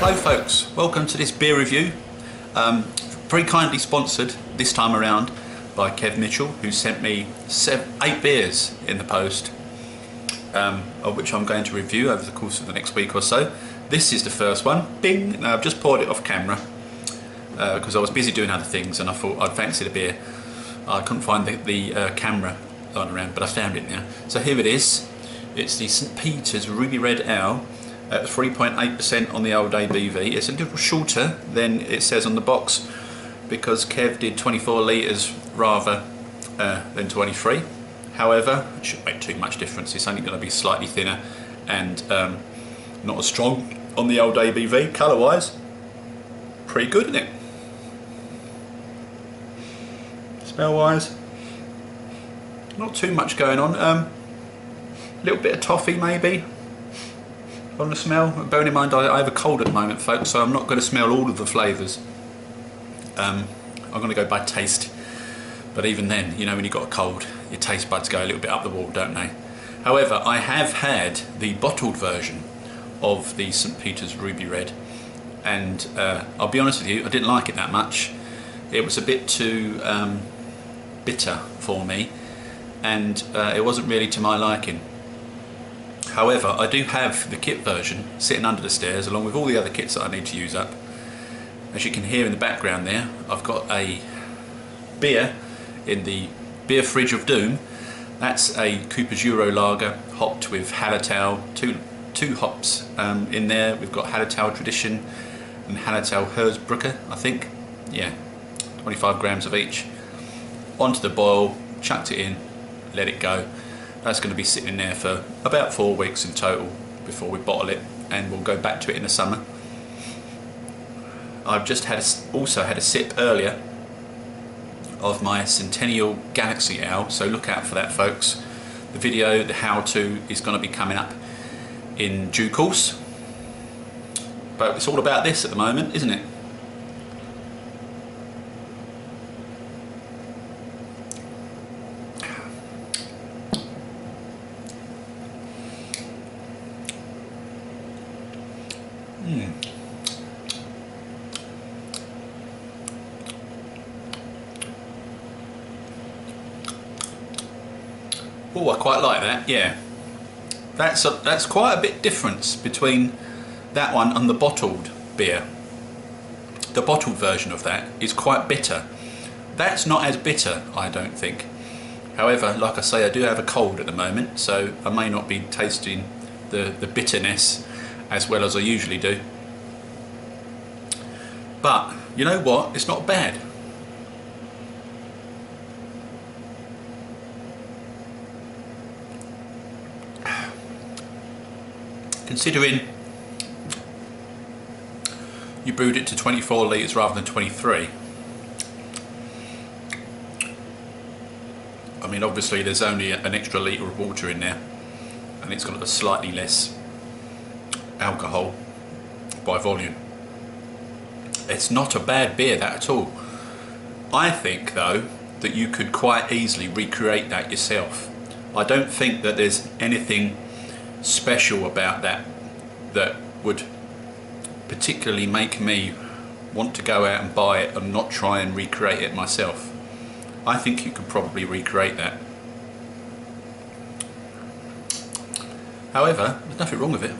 Hello folks, welcome to this beer review. Very kindly sponsored this time around by Kev Mitchell, who sent me 8 beers in the post, of which I'm going to review over the course of the next week or so. This is the first one. Bing! Now I've just poured it off camera because I was busy doing other things and I thought I'd fancy the beer. I couldn't find the camera lying around, but I found it now. So here it is. It's the St Peter's Ruby Red Ale at 3.8% on the old ABV. It's a little shorter than it says on the box because Kev did 24 litres rather than 23. However, it shouldn't make too much difference. It's only going to be slightly thinner and not as strong on the old ABV. Colour wise, pretty good, isn't it? Smell wise, not too much going on. A little bit of toffee maybe on the smell. Bearing in mind I have a cold at the moment, folks, so I'm not going to smell all of the flavours. I'm going to go by taste, but even then, you know, when you've got a cold, your taste buds go a little bit up the wall, don't they? However, I have had the bottled version of the St Peter's Ruby Red, and I'll be honest with you, I didn't like it that much. It was a bit too bitter for me, and it wasn't really to my liking. However, I do have the kit version sitting under the stairs along with all the other kits that I need to use up. As you can hear in the background there, I've got a beer in the beer fridge of doom. That's a Cooper's Euro Lager hopped with Hallertau, two hops in there. We've got Hallertau Tradition and Hallertau Herzbrücke, I think. Yeah, 25 grams of each. Onto the boil, chucked it in, let it go. That's going to be sitting in there for about 4 weeks in total before we bottle it, and we'll go back to it in the summer. I've just also had a sip earlier of my Centennial Galaxy Ale, so look out for that, folks. The video, the how-to, is going to be coming up in due course. But it's all about this at the moment, isn't it? Oh, I quite like that. Yeah, that's quite a bit difference between that one and the bottled beer. The bottled version of that is quite bitter. That's not as bitter, I don't think. However, like I say, I do have a cold at the moment, so I may not be tasting the bitterness as well as I usually do. But you know what? It's not bad. Considering you brewed it to 24 litres rather than 23. I mean, obviously there's only an extra litre of water in there, and it's got a slightly less alcohol by volume. It's not a bad beer, that at all. I think though that you could quite easily recreate that yourself. I don't think that there's anything special about that would particularly make me want to go out and buy it and not try and recreate it myself. I think you could probably recreate that. However, there's nothing wrong with it.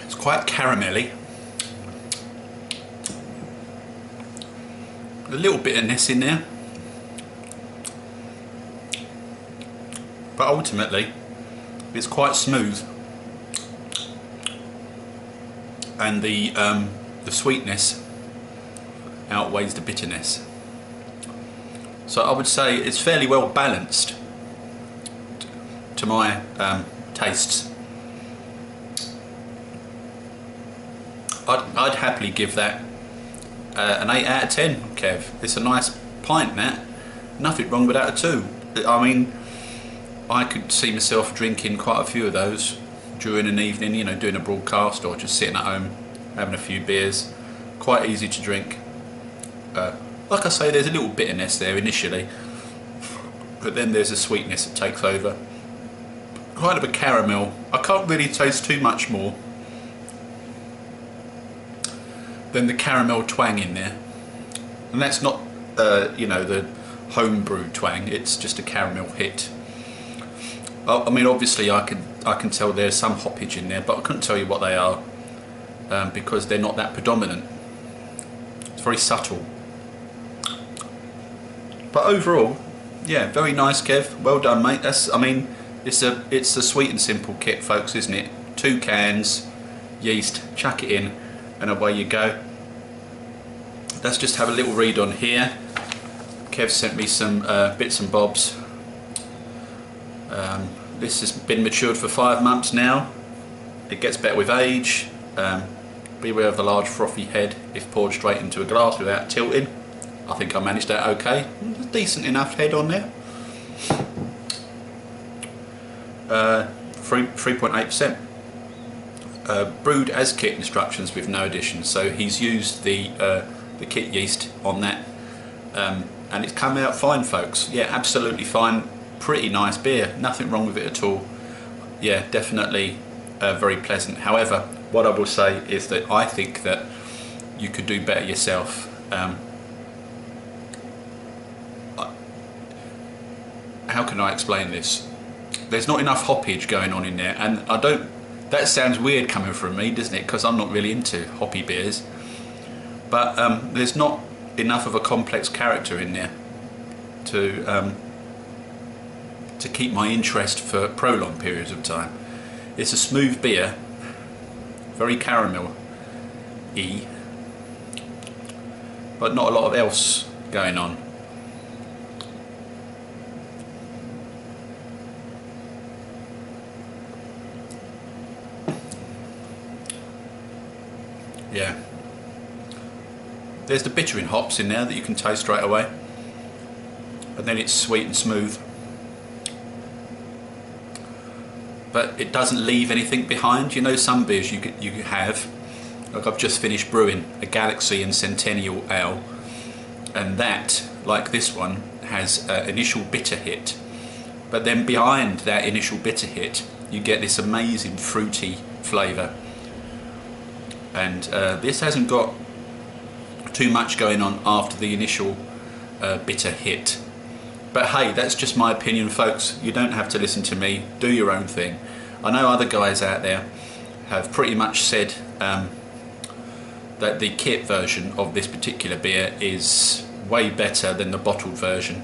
It's quite caramelly. A little bitterness in there. But ultimately, it's quite smooth, and the sweetness outweighs the bitterness. So I would say it's fairly well balanced to my tastes. I'd happily give that an 8 out of 10, Kev. It's a nice pint, that. Nothing wrong with that at all. I mean, I could see myself drinking quite a few of those during an evening, you know, doing a broadcast or just sitting at home having a few beers. Quite easy to drink. Like I say, there's a little bitterness there initially, but then there's a sweetness that takes over. kind of a caramel. I can't really taste too much more than the caramel twang in there, and that's not you know, the homebrew twang. It's just a caramel hit. I mean, obviously I can tell there's some hoppage in there, but I couldn't tell you what they are because they're not that predominant. It's very subtle. But overall, yeah, very nice, Kev. Well done, mate. I mean, it's a sweet and simple kit, folks, isn't it? 2 cans, yeast, chuck it in, and away you go. Let's just have a little read on here. Kev sent me some bits and bobs. This has been matured for 5 months now. It gets better with age. Beware of the large frothy head if poured straight into a glass without tilting. I think I managed that okay. Decent enough head on there. 3.8%. Brewed as kit instructions with no additions. So he's used the kit yeast on that, and it's come out fine, folks. Yeah, absolutely fine. Pretty nice beer. Nothing wrong with it at all. Yeah, definitely very pleasant. However, what I will say is that I think that you could do better yourself. How can I explain this? There's not enough hoppage going on in there, and I don't. That sounds weird coming from me, doesn't it? Because I'm not really into hoppy beers. But there's not enough of a complex character in there to keep my interest for prolonged periods of time. It's a smooth beer, very caramel-y, but not a lot of else going on. Yeah. There's the bittering hops in there that you can taste straight away, and then it's sweet and smooth, but it doesn't leave anything behind. You know, some beers you have, like I've just finished brewing a Galaxy and Centennial Ale, and that, like this one, has an initial bitter hit, but then behind that initial bitter hit you get this amazing fruity flavour, and this hasn't got too much going on after the initial bitter hit. But hey, that's just my opinion, folks. You don't have to listen to me. Do your own thing. I know other guys out there have pretty much said that the kit version of this particular beer is way better than the bottled version.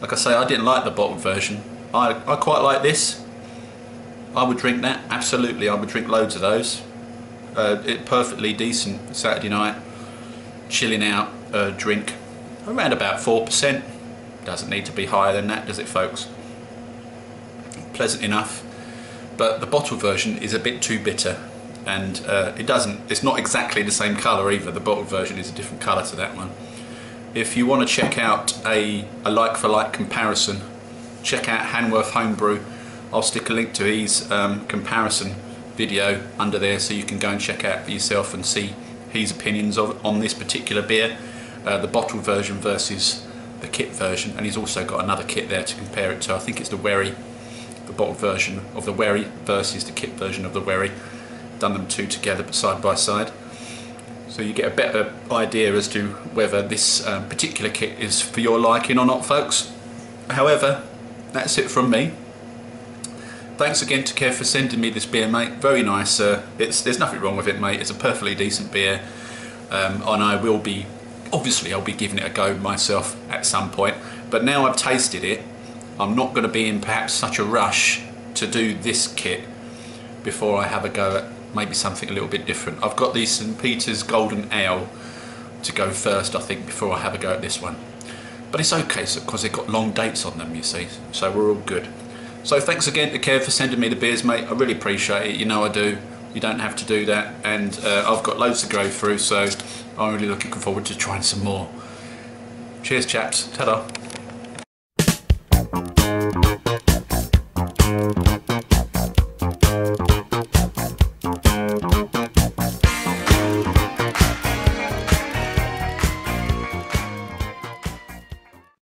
Like I say, I didn't like the bottled version. I quite like this. I would drink that, absolutely. I would drink loads of those. It perfectly decent Saturday night chilling out drink, around about 4%. Doesn't need to be higher than that, does it, folks? Pleasant enough, but the bottled version is a bit too bitter, and it's not exactly the same colour either. The bottled version is a different colour to that one. If you want to check out a like for like comparison, check out Hanworth Homebrew. I'll stick a link to his comparison video under there, so you can go and check out for yourself and see his opinions on this particular beer, the bottled version versus the kit version. And he's also got another kit there to compare it to. I think it's the Wherry, the bottled version of the Wherry versus the kit version of the Wherry. Done them two together side by side, so you get a better idea as to whether this particular kit is for your liking or not, folks. However, that's it from me. Thanks again to Kev for sending me this beer, mate. Very nice. There's nothing wrong with it, mate. It's a perfectly decent beer, and I will be, obviously I'll be giving it a go myself at some point, but now I've tasted it, I'm not going to be in perhaps such a rush to do this kit before I have a go at maybe something a little bit different. I've got the St. Peter's Golden Ale to go first, I think, before I have a go at this one. But it's okay, because they've got long dates on them, you see, so we're all good. So thanks again to Kev for sending me the beers, mate. I really appreciate it. You know I do. You don't have to do that, and I've got loads to go through, so I'm really looking forward to trying some more. Cheers, chaps. Ta-da.